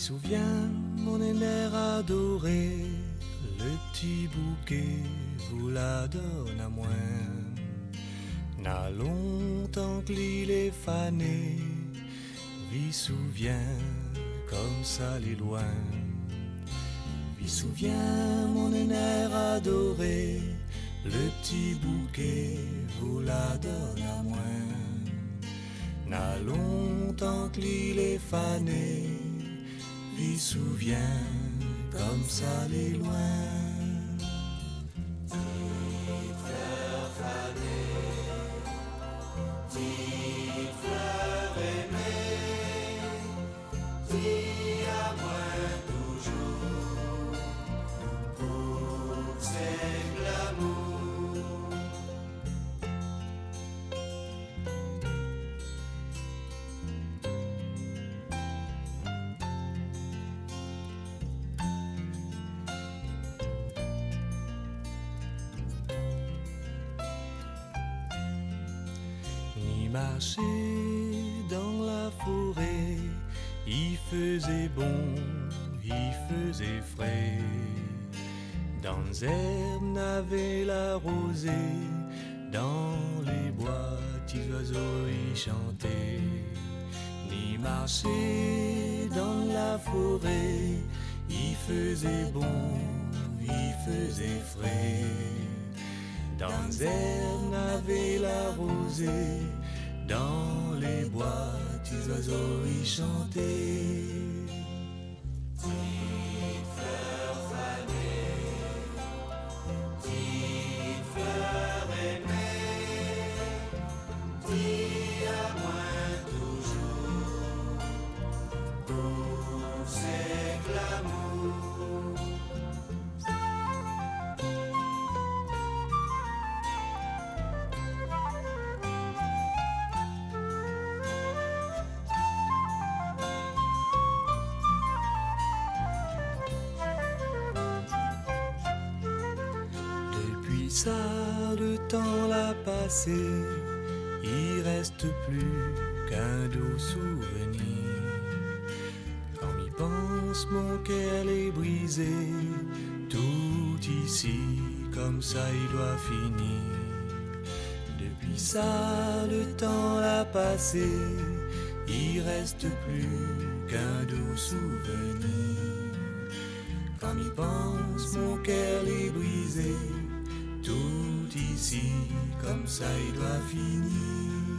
souviens, mon aîné adoré, le petit bouquet vous la donne à moi. N'a longtemps que l'île est fanée, vi souviens comme ça les loin. Vi souviens, mon aîné adoré, le petit bouquet vous la donne à moi. N'a longtemps que l'île est fanée, vi souviens comme ça les loin. Petite fleur fanée, petite fleur aimée, dis à moi toujours pour que c'est de l'amour. Marcher dans la forêt, il faisait bon, il faisait frais. Dans les herbes n'avait la rosée, dans les bois, petits oiseaux y chantaient. Ni marcher dans la forêt, il faisait bon, il faisait frais. Dans les herbes n'avait la rosée, dans les bois, petits oiseaux y chantaient. Petite fleur fanée, petite fleur aimée, dis à moi toujours où c'est que l'amour. Ça, le temps l'a passé, il reste plus qu'un doux souvenir. Quand m'y pense, mon cœur est brisé, tout ici, comme ça il doit finir. Depuis ça, le temps l'a passé, il reste plus qu'un doux souvenir. Quand m'y pense, mon cœur est brisé, tout ici, comme ça il doit finir.